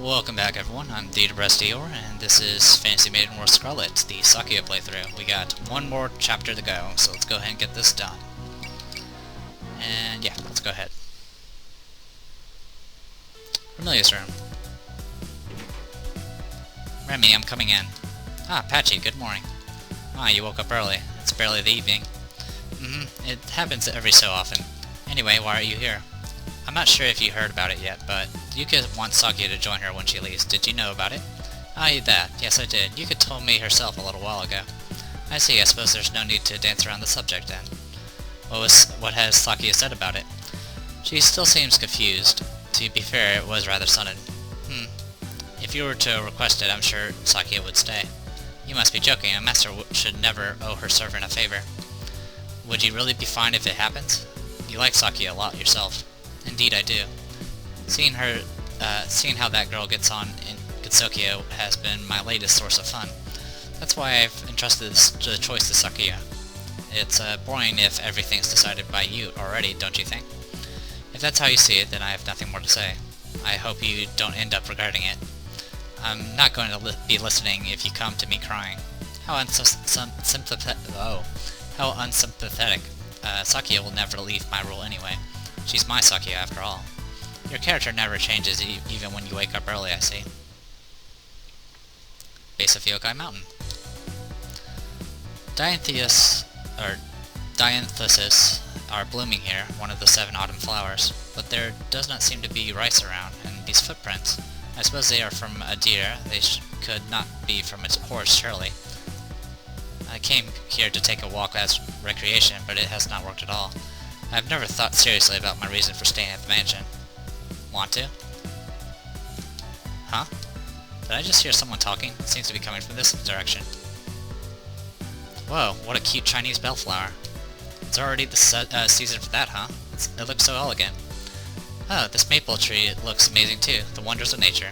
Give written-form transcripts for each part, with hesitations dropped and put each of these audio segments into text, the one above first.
Welcome back everyone, I'm Dior, and this is Fantasy Maiden War Scarlet, the Sakuya playthrough. We got one more chapter to go, so let's go ahead and get this done. And yeah, let's go ahead. Remilia's room. Remy, I'm coming in. Ah, Patchy, good morning. Ah, you woke up early. It's barely the evening. It happens every so often. Anyway, why are you here? I'm not sure if you heard about it yet, but Yuka wants Sakuya to join her when she leaves. Did you know about it? Ah, that. Yes, I did. Yuka told me herself a little while ago. I see. I suppose there's no need to dance around the subject then. What has Sakuya said about it? She still seems confused. To be fair, it was rather sudden. If you were to request it, I'm sure Sakuya would stay. You must be joking. A master should never owe her servant a favor. Would you really be fine if it happens? You like Sakuya a lot yourself. Indeed I do. Seeing how that girl gets on in Gitsukia has been my latest source of fun. That's why I've entrusted the choice to Sakuya. It's boring if everything's decided by you already, don't you think? If that's how you see it, then I have nothing more to say. I hope you don't end up regretting it. I'm not going to be listening if you come to me crying. How unsympathetic. Sakuya will never leave my rule anyway. She's my Sakuya after all. Your character never changes even when you wake up early, I see. Base of Yokai Mountain. Dianthus are blooming here, one of the 7 autumn flowers, but there does not seem to be rice around, and these footprints. I suppose they are from a deer. They could not be from its horse, surely. I came here to take a walk as recreation, but it has not worked at all. I've never thought seriously about my reason for staying at the mansion. Want to? Huh? Did I just hear someone talking? It seems to be coming from this direction. Whoa, what a cute Chinese bellflower. It's already the season for that, huh? It looks so elegant. Oh, this maple tree looks amazing too. The wonders of nature.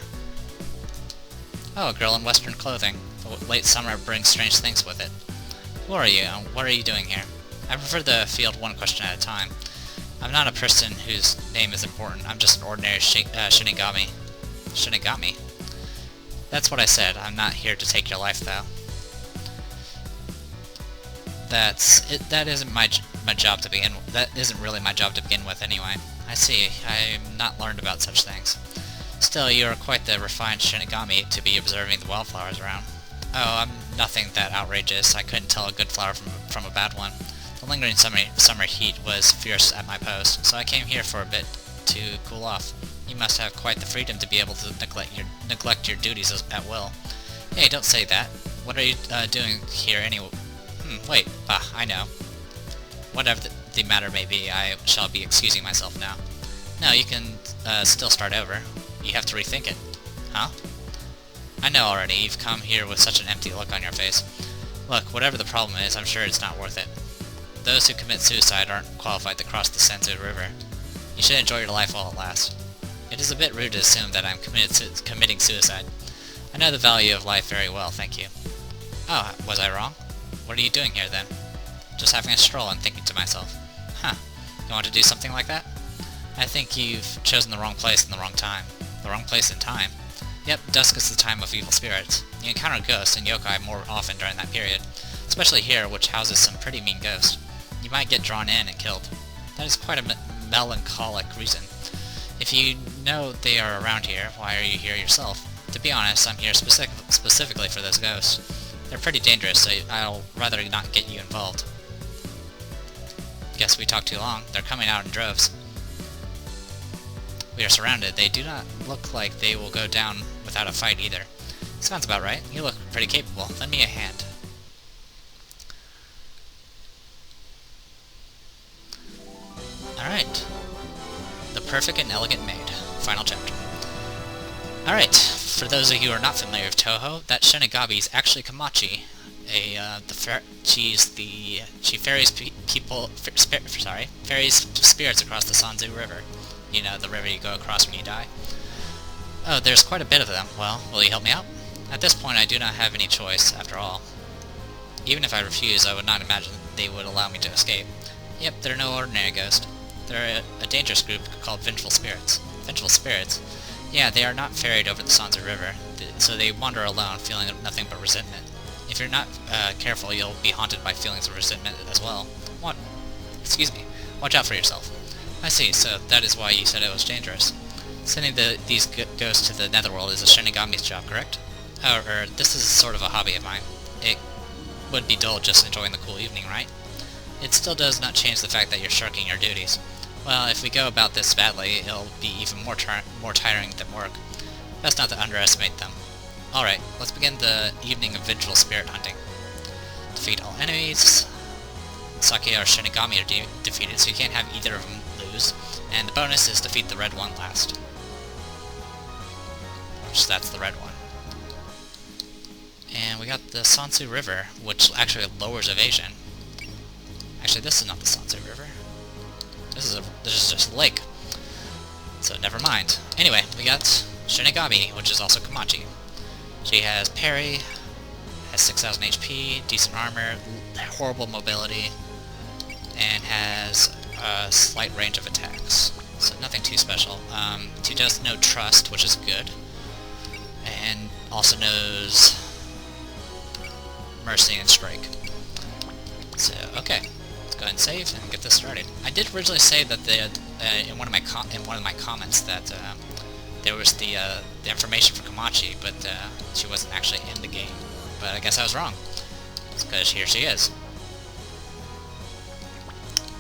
Oh, a girl in western clothing. The late summer brings strange things with it. Who are you, and what are you doing here? I prefer to field one question at a time. I'm not a person whose name is important. I'm just an ordinary shinigami. Shinigami? That's what I said. I'm not here to take your life, though. That isn't my job to begin with. That isn't really my job to begin with, anyway. I see. I'm not learned about such things. Still, you are quite the refined shinigami to be observing the wildflowers around. Oh, I'm nothing that outrageous. I couldn't tell a good flower from a bad one. The lingering summer heat was fierce at my post, so I came here for a bit to cool off. You must have quite the freedom to be able to neglect your duties at will. Hey, don't say that. What are you doing here anyway? Wait, I know. Whatever the matter may be, I shall be excusing myself now. No, you can still start over. You have to rethink it. Huh? I know already, you've come here with such an empty look on your face. Look, whatever the problem is, I'm sure it's not worth it. Those who commit suicide aren't qualified to cross the Senzu River. You should enjoy your life while it lasts. It is a bit rude to assume that I'm committing suicide. I know the value of life very well, thank you. Oh, was I wrong? What are you doing here, then? Just having a stroll and thinking to myself. Huh, you want to do something like that? I think you've chosen the wrong place and the wrong time. The wrong place and time? Yep, dusk is the time of evil spirits. You encounter ghosts and yokai more often during that period, especially here, which houses some pretty mean ghosts. You might get drawn in and killed. That is quite a melancholic reason. If you know they are around here, why are you here yourself? To be honest, I'm here specifically for those ghosts. They're pretty dangerous, so I'll rather not get you involved. Guess we talked too long. They're coming out in droves. We are surrounded. They do not look like they will go down without a fight either. Sounds about right. You look pretty capable. Lend me a hand. Alright. The Perfect and Elegant Maid. Final chapter. Alright, for those of you who are not familiar with Toho, that shinigami is actually Kamachi. She ferries ferries spirits across the Sanzu River. You know, the river you go across when you die. Oh, there's quite a bit of them. Well, will you help me out? At this point, I do not have any choice, after all. Even if I refuse, I would not imagine they would allow me to escape. Yep, they're no ordinary ghost. They're a dangerous group called vengeful spirits. Vengeful spirits? Yeah, they are not ferried over the Sanzu River, so they wander alone, feeling nothing but resentment. If you're not careful, you'll be haunted by feelings of resentment as well. Excuse me. Watch out for yourself. I see, so that is why you said it was dangerous. Sending these ghosts to the netherworld is a shinigami's job, correct? However, this is sort of a hobby of mine. It would be dull just enjoying the cool evening, right? It still does not change the fact that you're shirking your duties. Well, if we go about this badly, it'll be even more tiring than work. Best not to underestimate them. Alright, let's begin the evening of vengeful spirit hunting. Defeat all enemies. Sakuya or Shinigami are defeated, so you can't have either of them lose. And the bonus is defeat the red one last. Which, that's the red one. And we got the Sanzu River, which actually lowers evasion. Actually, this is not the Sanzu River. This is just a lake. So never mind. Anyway, we got Shinigami, which is also Komachi. She has parry, has 6,000 HP, decent armor, horrible mobility, and has a slight range of attacks. So nothing too special. She does know Trust, which is good, and also knows Mercy and Strike. So, okay. Let's go ahead and save and get this started. I did originally say that in one of my comments that there was the information for Komachi, but she wasn't actually in the game. But I guess I was wrong. It's because here she is.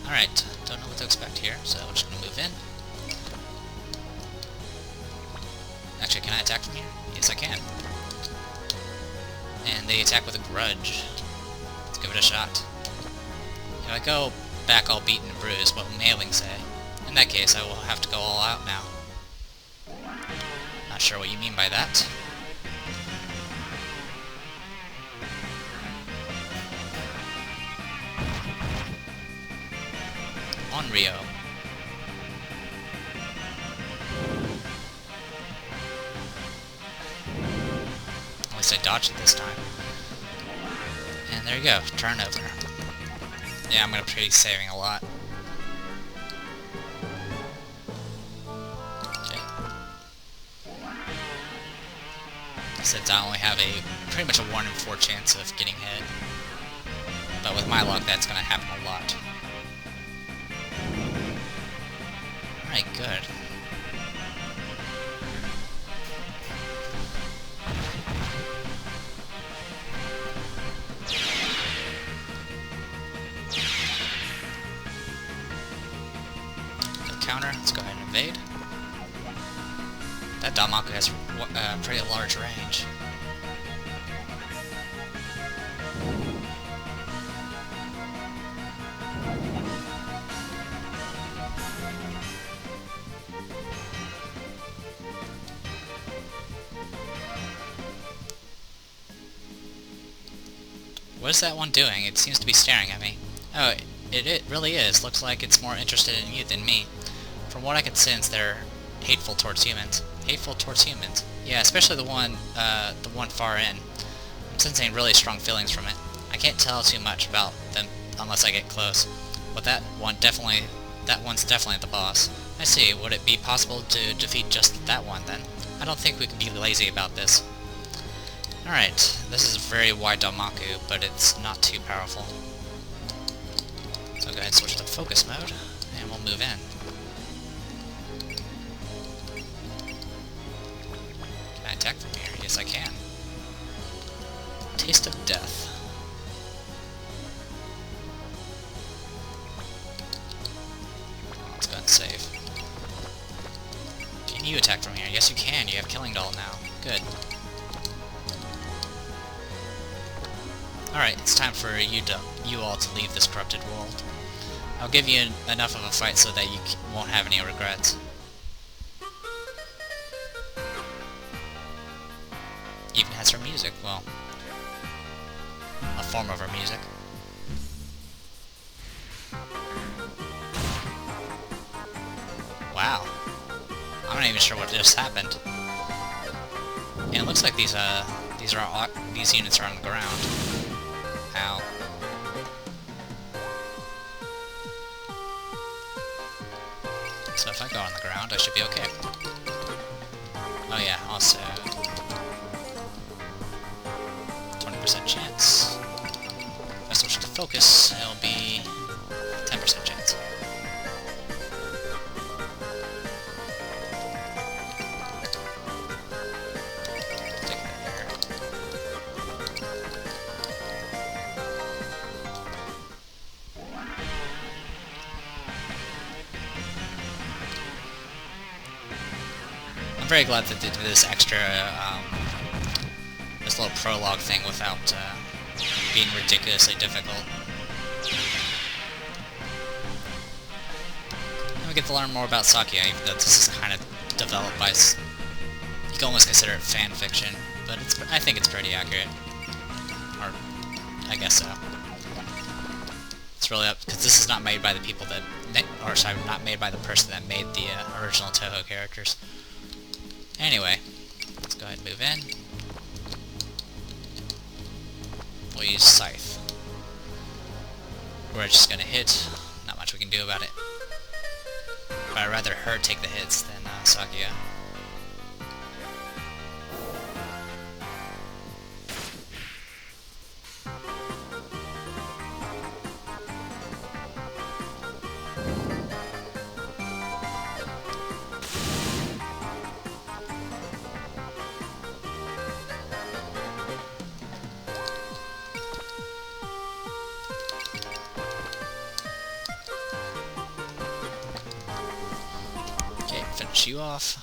Alright, don't know what to expect here, so I'm just gonna move in. Actually, can I attack from here? Yes, I can. And they attack with a grudge. Let's give it a shot. If I go back all beaten and bruised, what will Mailing say? In that case, I will have to go all out now. Not sure what you mean by that. On Rio. At least I dodged it this time. And there you go, turnover. Yeah, I'm gonna be saving a lot. Okay. Since I only have pretty much a 1 in 4 chance of getting hit. But with my luck, that's gonna happen a lot. Alright, good. Counter, let's go ahead and invade. That Damaku has a pretty large range. What is that one doing? It seems to be staring at me. Oh, it really is. Looks like it's more interested in you than me. From what I can sense, they're hateful towards humans. Hateful towards humans? Yeah, especially the one far in. I'm sensing really strong feelings from it. I can't tell too much about them unless I get close. But that one's definitely the boss. I see. Would it be possible to defeat just that one, then? I don't think we can be lazy about this. Alright, this is a very wide Damaku, but it's not too powerful. So I'll go ahead and switch to focus mode, and we'll move in. Can I attack from here? Yes, I can. Taste of Death. Let's go ahead and save. Can you attack from here? Yes, you can. You have Killing Doll now. Good. Alright, it's time for you all to leave this corrupted world. I'll give you enough of a fight so that you won't have any regrets. Even has her music, well, a form of her music. Wow. I'm not even sure what just happened. And it looks like these units are on the ground. Ow. So if I go on the ground, I should be okay. also 20% chance. If I switch to focus, it'll be 10% chance. I'm very glad that they did this extra, this little prologue thing without being ridiculously difficult. And we get to learn more about Sakuya, even though this is kind of developed by... You can almost consider it fan fiction, but I think it's pretty accurate. Or, I guess so. It's really up, because this is not made by the people that... Or, sorry, not made by the person that made the original Toho characters. Anyway, let's go ahead and move in. We'll use Scythe. We're just gonna hit. Not much we can do about it. But I'd rather her take the hits than Sakuya. Finish you off.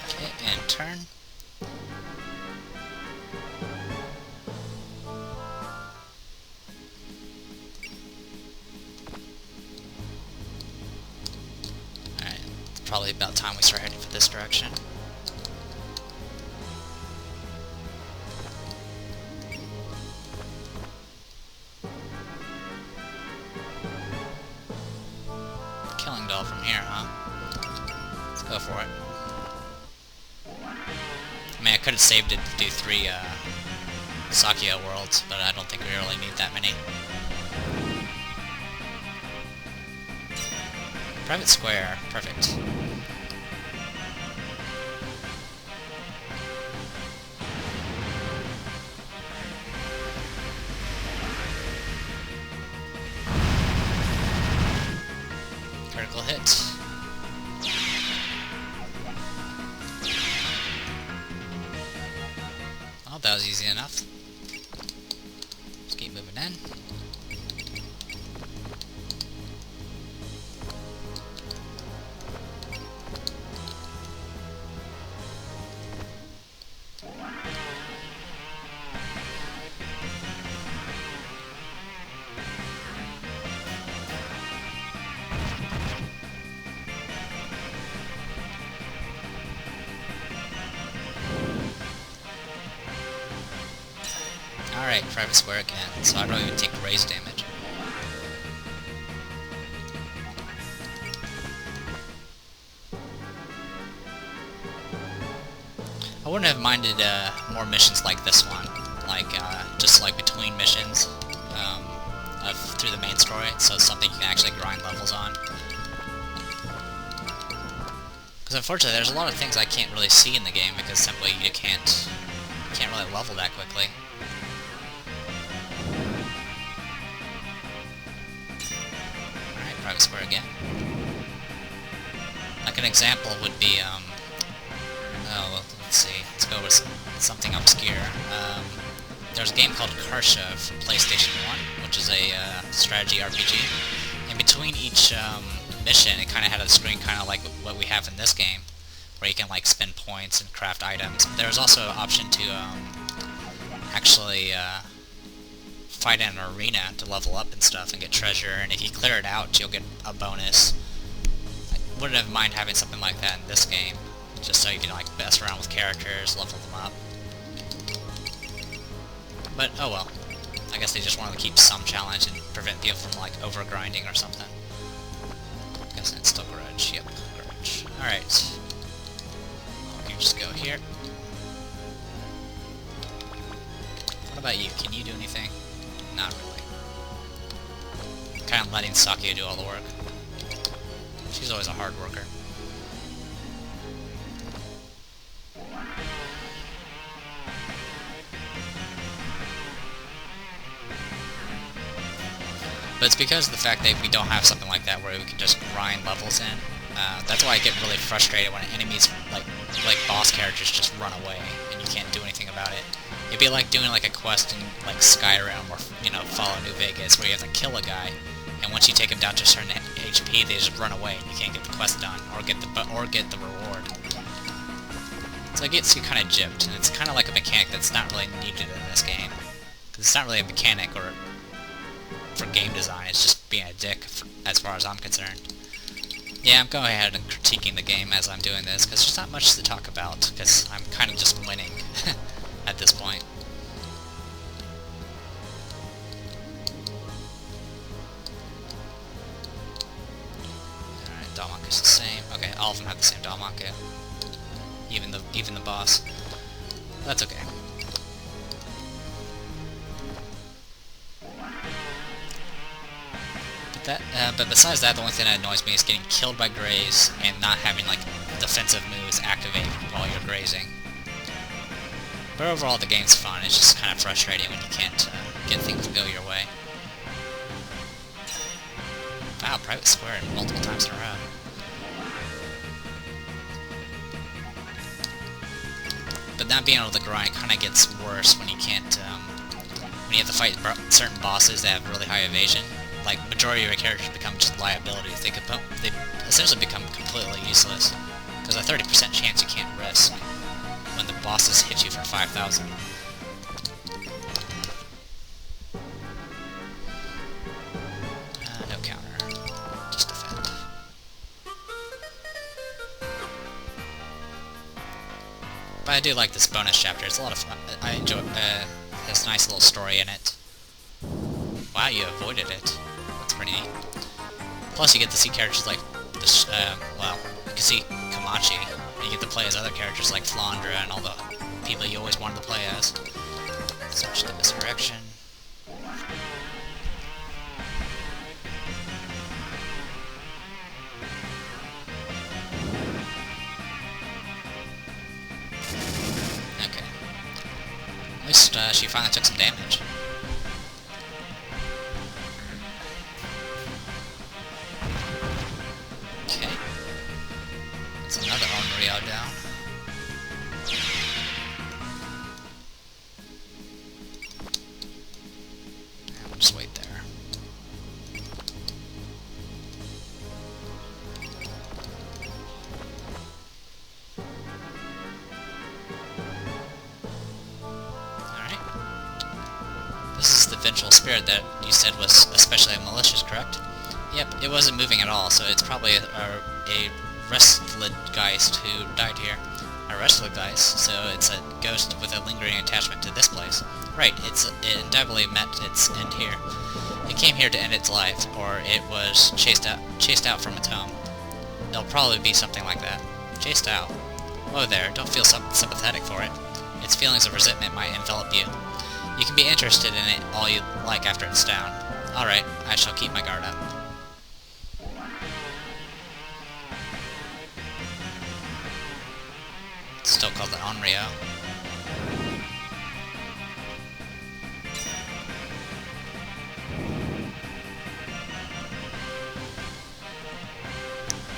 Okay, and turn. Probably about time we start heading for this direction. Killing doll from here, huh? Let's go for it. I mean, I could have saved it to do 3 Sakuya worlds, but I don't think we really need that many. Private square, perfect. Critical hit. Well, that was easy enough. Let's keep moving in. Alright, private square again, so I don't even take raise damage. I wouldn't have minded more missions like this one, like just like between missions through the main story, so it's something you can actually grind levels on. Because unfortunately, there's a lot of things I can't really see in the game because simply you can't really level that quickly. Alright, private square again. Like an example would be, oh, let's see, let's go with something obscure. There's a game called Karsha for PlayStation 1, which is a strategy RPG. In between each mission, it kind of had a screen kind of like what we have in this game, where you can like spend points and craft items. But there was also an option to actually fight in an arena to level up and stuff and get treasure, and if you clear it out, you'll get a bonus. I wouldn't have mind having something like that in this game, just so you can like mess around with characters, level them up. But oh well. I guess they just wanted to keep some challenge and prevent people from like over grinding or something. I guess it's still grudge. Yep, grudge. Alright. here. What about you? Can you do anything? Not really. Kind of letting Sakuya do all the work. She's always a hard worker. But it's because of the fact that we don't have something like that where we can just grind levels in. That's why I get really frustrated when enemies, like boss characters, just run away and you can't do anything about it. It'd be like doing like a quest in like Skyrim or, you know, Fallout New Vegas, where you have to kill a guy, and once you take him down to a certain HP, they just run away and you can't get the quest done or get the reward. So it gets you kind of gypped, and it's kind of like a mechanic that's not really needed in this game, because it's not really a mechanic or for game design. It's just being a dick, as far as I'm concerned. Yeah, I'm going ahead and critiquing the game as I'm doing this, because there's not much to talk about, because I'm kind of just winning at this point. Alright, Dalmaku's the same. Okay, all of them have the same Dalmaku. Even the boss. That's okay. But besides that, the only thing that annoys me is getting killed by graze and not having, like, defensive moves activate while you're grazing. But overall, the game's fun. It's just kind of frustrating when you can't get things to go your way. Wow, private square multiple times in a row. But not being able to grind kind of gets worse when you can't, when you have to fight certain bosses that have really high evasion. Like, majority of your characters become just liabilities. They essentially become completely useless, because a 30% chance you can't risk when the bosses hit you for 5,000. No counter. Just defend. But I do like this bonus chapter. It's a lot of fun. I enjoy this nice little story in it. Wow, you avoided it. That's pretty neat. Plus, you get to see characters like this. Well, you can see Kamachi. And you get to play as other characters like Flandra and all the people you always wanted to play as. Search the misdirection. Okay. At least she finally took some damage. Okay. That's another Onryo down. And we'll just wait there. This is the vengeful spirit that you said was especially malicious, correct? Yep, it wasn't moving at all, so it's probably a Restlegeist who died here. A Restlegeist, so it's a ghost with a lingering attachment to this place. Right, it undoubtedly met its end here. It came here to end its life, or it was chased out from its home. It'll probably be something like that. Chased out. Whoa there, don't feel sympathetic for it. Its feelings of resentment might envelop you. You can be interested in it all you like after it's down. Alright, I shall keep my guard up. It's still called the Onryo.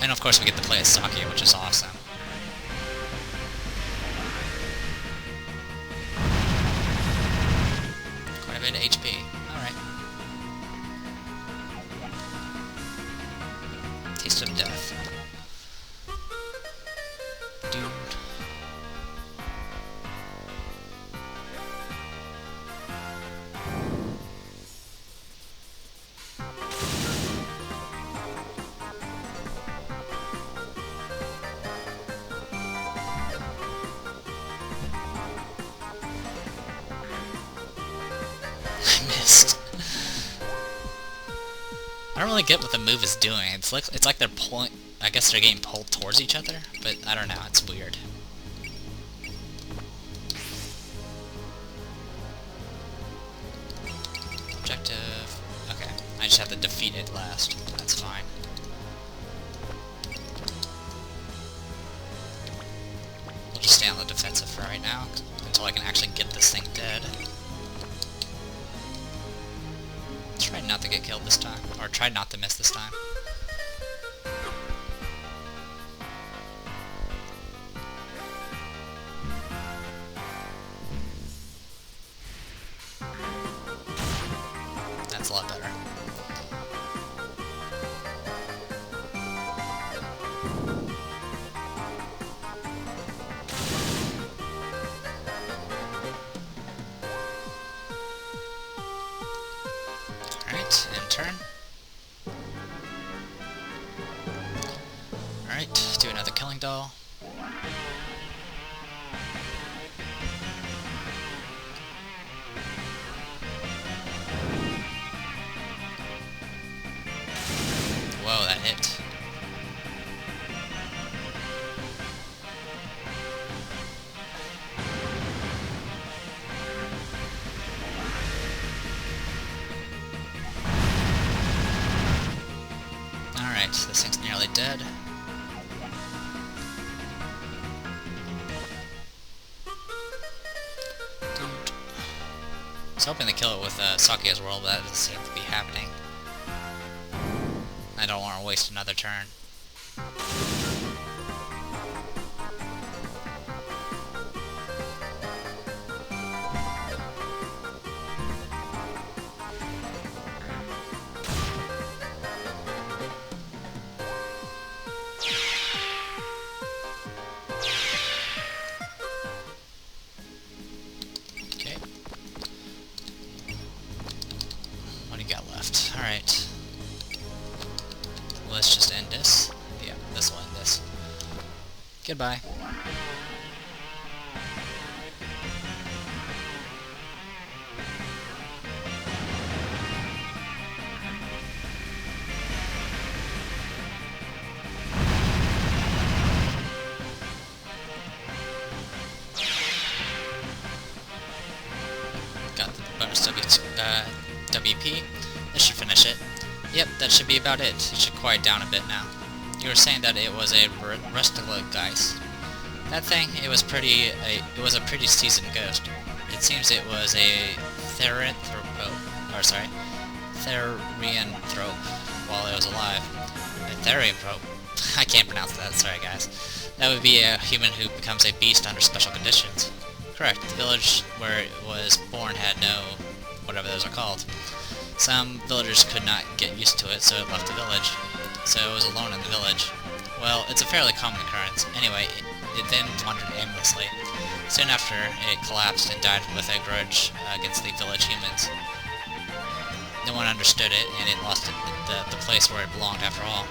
And of course we get to play as Sakuya, which is awesome. Quite a bit of HP. Alright. Taste of death. Dude. I don't really get what the move is doing. It's like they're pulling. I guess they're getting pulled towards each other, but I don't know. It's weird. just have to defeat it last. That's fine. We'll just stay on the defensive for right now, until I can actually get this thing dead. Try not to get killed this time, or try not to miss this time. That's a lot better. Alright, end turn. Alright, do another killing doll. Whoa, that hit. Alright, this thing's nearly dead. I was hoping to kill it with Sakuya's world, but that doesn't seem to be happening. I don't want to waste another turn. Okay. What do you got left? Alright. Let's just end this. Yeah, this will end this. Goodbye. Got the bonus WP. This should finish it. Yep, that should be about it. It should quiet down a bit now. You were saying that it was a Rustula geist. That thing, it was a pretty seasoned ghost. It seems it was a Therianthrope while it was alive. A Therianthrope. I can't pronounce that, sorry guys. That would be a human who becomes a beast under special conditions. Correct, the village where it was born had no whatever those are called. Some villagers could not get used to it, so it left the village. So it was alone in the village. Well, it's a fairly common occurrence. Anyway, it then wandered aimlessly. Soon after, it collapsed and died with a grudge against the village humans. No one understood it, and it lost the place where it belonged after all.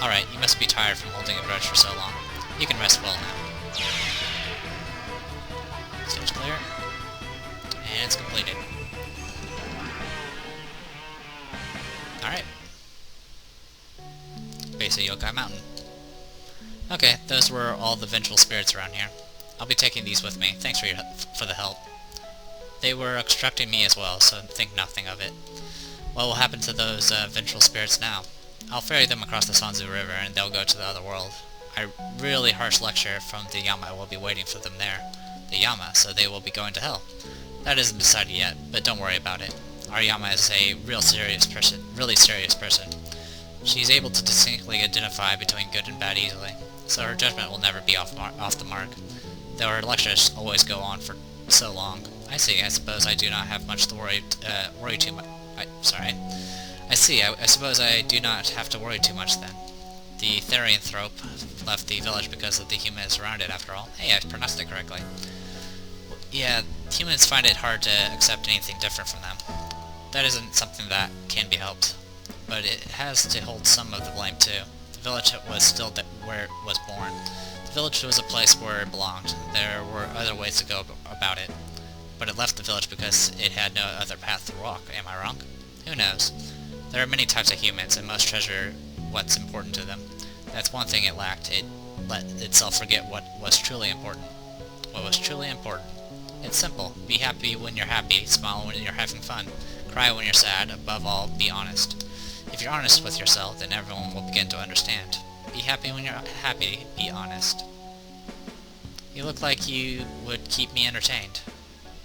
Alright, you must be tired from holding a grudge for so long. You can rest well now. Seems clear. And it's completed. Alright. Base of Yokai Mountain. Okay, those were all the vengeful spirits around here. I'll be taking these with me. Thanks for the help. They were obstructing me as well, so think nothing of it. What will happen to those vengeful spirits now? I'll ferry them across the Sanzu River and they'll go to the other world. A really harsh lecture from the Yama will be waiting for them there. The Yama, so they will be going to hell. That isn't decided yet, but don't worry about it. Our Yama is a really serious person. She's able to distinctly identify between good and bad easily, so her judgment will never be off the mark, though her lectures always go on for so long. I see, I suppose I do not have much to worry too much. I suppose I do not have to worry too much then. The Therianthrope left the village because of the humans around it, after all. Hey, I pronounced it correctly. Yeah, humans find it hard to accept anything different from them. That isn't something that can be helped, but it has to hold some of the blame too. The village was still where it was born. The village was a place where it belonged. There were other ways to go about it, but it left the village because it had no other path to walk. Am I wrong? Who knows? There are many types of humans, and most treasure what's important to them. That's one thing it lacked. It let itself forget what was truly important. What was truly important? It's simple. Be happy when you're happy, smile when you're having fun, Cry when you're sad. Above all, be honest. If you're honest with yourself, then everyone will begin to understand. Be happy when you're happy. Be honest. You look like you would keep me entertained.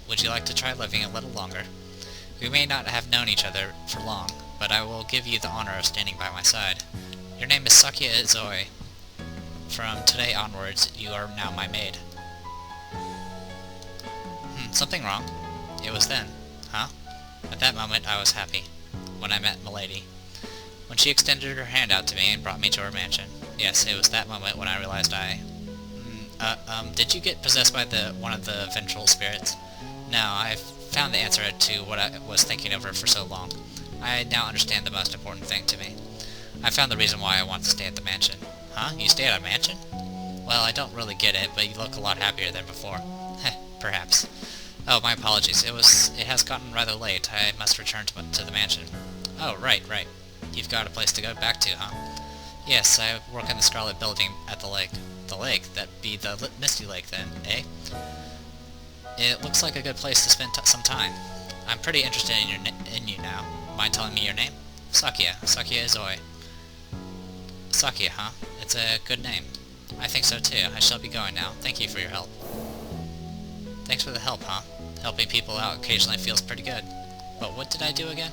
Would you like to try living a little longer? We may not have known each other for long, but I will give you the honor of standing by my side. Your name is Sakuya Zoe. From today onwards, you are now my maid. Something wrong? It was then. Huh? At that moment, I was happy. When I met Milady. When she extended her hand out to me and brought me to her mansion. Yes, it was that moment when I realized did you get possessed by one of the vengeful spirits? No, I've found the answer to what I was thinking over for so long. I now understand the most important thing to me. I found the reason why I want to stay at the mansion. Huh? You stay at a mansion? Well, I don't really get it, but you look a lot happier than before. Heh, perhaps. Oh, my apologies. It has gotten rather late. I must return to the mansion. Oh, right. You've got a place to go back to, huh? Yes, I work in the Scarlet building at the lake. The lake? That'd be the Misty Lake then, eh? It looks like a good place to spend some time. I'm pretty interested in you now. Mind telling me your name? Sakuya. Sakuya Zoe. Sakuya, huh? It's a good name. I think so too. I shall be going now. Thank you for your help. Thanks for the help, huh? Helping people out occasionally feels pretty good. But what did I do again?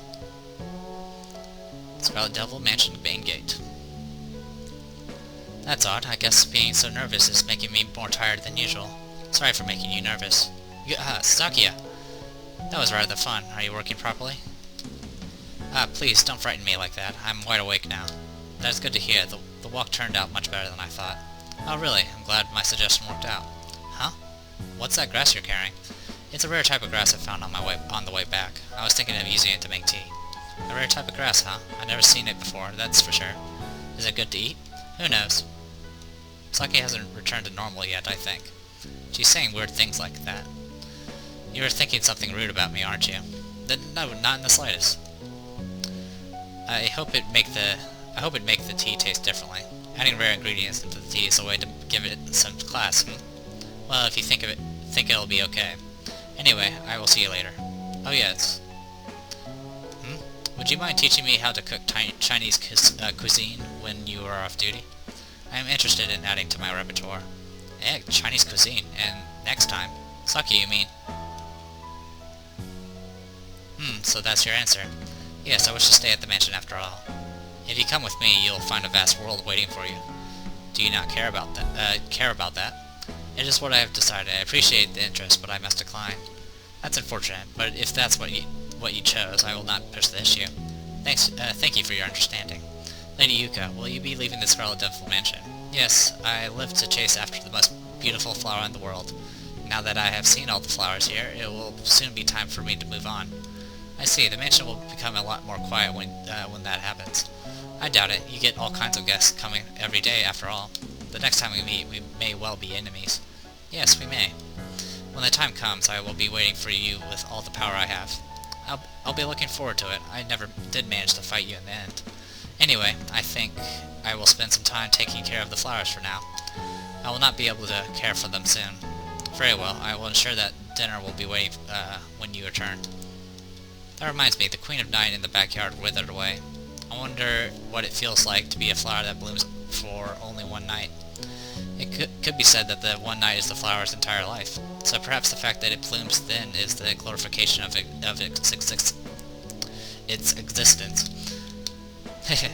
Scarlet Devil Mansion Main Gate. That's odd. I guess being so nervous is making me more tired than usual. Sorry for making you nervous. Sakuya! That was rather fun. Are you working properly? Please, don't frighten me like that. I'm wide awake now. That's good to hear. The walk turned out much better than I thought. Oh, really? I'm glad my suggestion worked out. Huh? What's that grass you're carrying? It's a rare type of grass I found on the way back. I was thinking of using it to make tea. A rare type of grass, huh? I've never seen it before, that's for sure. Is it good to eat? Who knows? Saki hasn't returned to normal yet, I think. She's saying weird things like that. You're thinking something rude about me, aren't you? No, not in the slightest. I hope it make the tea taste differently. Adding rare ingredients into the tea is a way to give it some class. Well, if you think it'll be okay. Anyway, I will see you later. Oh yes. Would you mind teaching me how to cook Chinese cuisine when you are off duty? I am interested in adding to my repertoire. Chinese cuisine, and next time. Saki, you mean? So that's your answer. Yes, I wish to stay at the mansion after all. If you come with me, you'll find a vast world waiting for you. Do you not care about that? It is what I have decided. I appreciate the interest, but I must decline. That's unfortunate, but if that's what you chose, I will not push the issue. Thank you for your understanding. Lady Yuka, will you be leaving the Scarlet Devil Mansion? Yes, I live to chase after the most beautiful flower in the world. Now that I have seen all the flowers here, it will soon be time for me to move on. I see, the mansion will become a lot more quiet when that happens. I doubt it. You get all kinds of guests coming every day, after all. The next time we meet, we may well be enemies. Yes, we may. When the time comes, I will be waiting for you with all the power I have. I'll be looking forward to it. I never did manage to fight you in the end. Anyway, I think I will spend some time taking care of the flowers for now. I will not be able to care for them soon. Very well, I will ensure that dinner will be waiting when you return. That reminds me, the Queen of Night in the backyard withered away. I wonder what it feels like to be a flower that blooms for only one night. It could be said that the one night is the flower's entire life. So perhaps the fact that it blooms then is the glorification of its existence.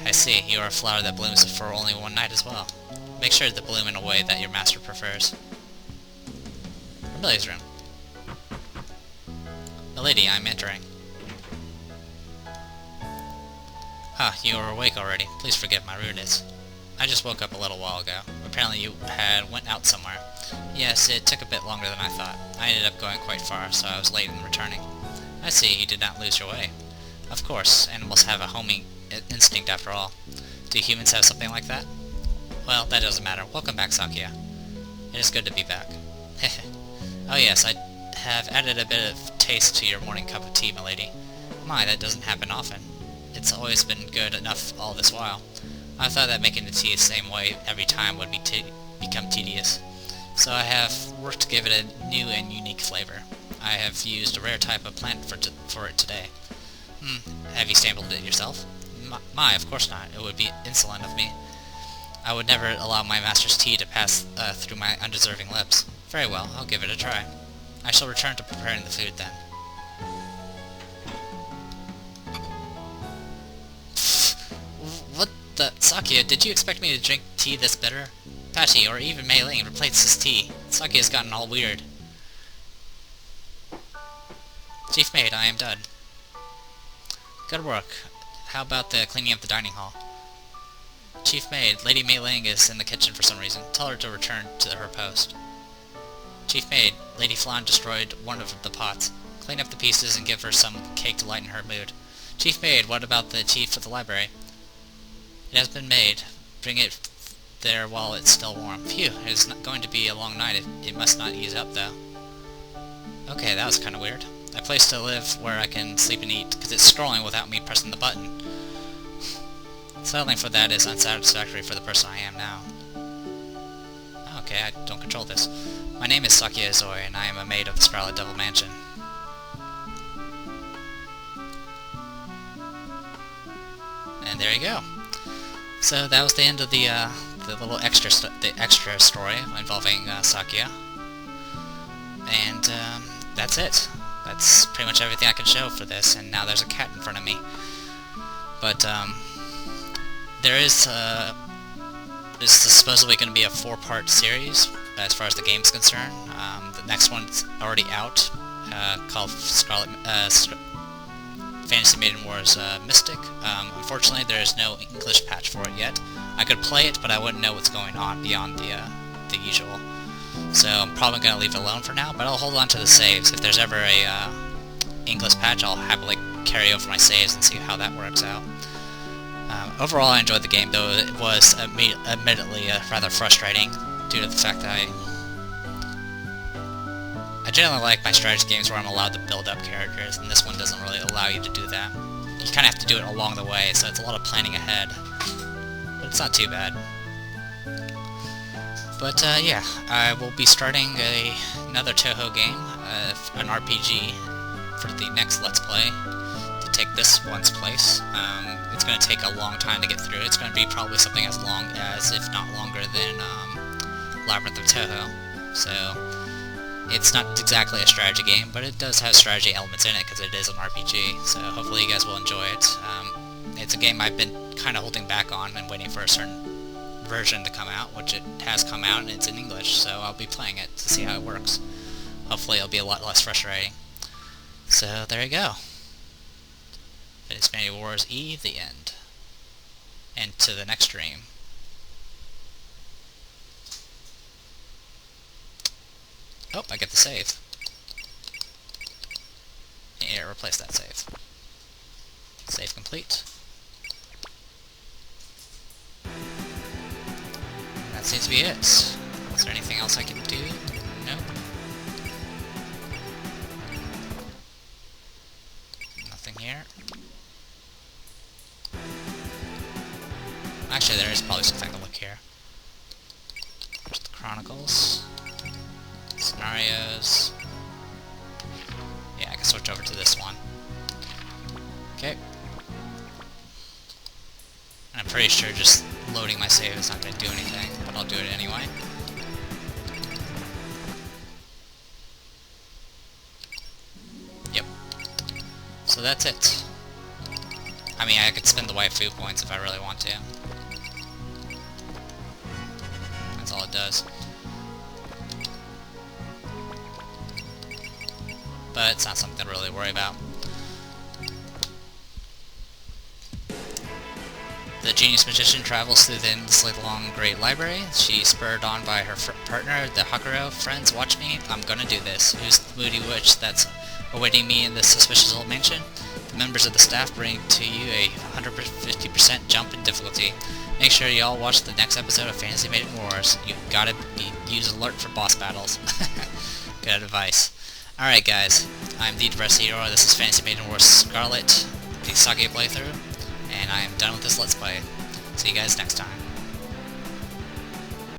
I see, you are a flower that blooms for only one night as well. Make sure to bloom in a way that your master prefers. Milady's room. Milady, I'm entering. You are awake already. Please forgive my rudeness. I just woke up a little while ago. Apparently you went out somewhere. Yes, it took a bit longer than I thought. I ended up going quite far, so I was late in returning. I see, you did not lose your way. Of course, animals have a homing instinct after all. Do humans have something like that? Well, that doesn't matter. Welcome back, Sakuya. It is good to be back. Oh yes, I have added a bit of taste to your morning cup of tea, milady. My, that doesn't happen often. It's always been good enough all this while. I thought that making the tea the same way every time would become tedious. So I have worked to give it a new and unique flavor. I have used a rare type of plant for it today. Have you sampled it yourself? My, of course not. It would be insolent of me. I would never allow my master's tea to pass through my undeserving lips. Very well, I'll give it a try. I shall return to preparing the food then. What the... Sakuya, did you expect me to drink tea this bitter? Pachi, or even Mei Ling, replace this tea. Sakuya's gotten all weird. Chief Maid, I am done. Good work. How about the cleaning up the dining hall? Chief Maid, Lady Mei Ling is in the kitchen for some reason. Tell her to return to her post. Chief Maid, Lady Flan destroyed one of the pots. Clean up the pieces and give her some cake to lighten her mood. Chief Maid, what about the tea for the library? It has been made. Bring it there while it's still warm. Phew, it is not going to be a long night. It must not ease up, though. Okay, that was kind of weird. A place to live where I can sleep and eat, because it's scrolling without me pressing the button. Settling for that is unsatisfactory for the person I am now. Okay, I don't control this. My name is Sakuya Izoi, and I am a maid of the Scarlet Devil Mansion. And there you go. So that was the end of the little extra story involving Sakuya. And that's it. That's pretty much everything I can show for this, and now there's a cat in front of me. But there is this is supposedly going to be a 4-part series as far as the game's concerned. The next one's already out, called Scarlet Fantasy Maiden Wars Mystic. Unfortunately, there is no English patch for it yet. I could play it, but I wouldn't know what's going on beyond the usual. So I'm probably going to leave it alone for now, but I'll hold on to the saves. If there's ever a English patch, I'll happily carry over my saves and see how that works out. Overall, I enjoyed the game, though it was admittedly rather frustrating due to the fact that I generally like my strategy games where I'm allowed to build up characters, and this one doesn't really allow you to do that. You kind of have to do it along the way, so it's a lot of planning ahead. But it's not too bad. But yeah, I will be starting another Toho game, an RPG, for the next Let's Play, to take this one's place. It's going to take a long time to get through. It's going to be probably something as long as, if not longer than, Labyrinth of Toho. So, it's not exactly a strategy game, but it does have strategy elements in it, because it is an RPG, so hopefully you guys will enjoy it. It's a game I've been kind of holding back on and waiting for a certain version to come out, which it has come out, and it's in English, so I'll be playing it to see how it works. Hopefully it'll be a lot less frustrating. So, there you go. Fantasy Maiden Wars E, the end. And to the next stream. Oh, I get the save. Yeah, replace that save. Save complete. That seems to be it. Is there anything else I can do? Nope. Nothing here. Actually, there is probably something to look here. There's the Chronicles. Scenarios. Yeah, I can switch over to this one. Okay. And I'm pretty sure just loading my save is not going to do anything, but I'll do it anyway. Yep. So that's it. I mean, I could spend the waifu points if I really want to. That's all it does. But it's not something to really worry about. The genius magician travels through the endlessly long great library. She's spurred on by her partner, the Hakuro. Friends, watch me. I'm gonna do this. Who's the moody witch that's awaiting me in this suspicious old mansion? The members of the staff bring to you a 150% jump in difficulty. Make sure you all watch the next episode of Fantasy Maiden Wars. You gotta use alert for boss battles. Good advice. Alright guys, I'm the Depressed Hero. This is Fantasy Maiden Wars Scarlet, the Sakuya playthrough, and I am done with this Let's Play. See you guys next time.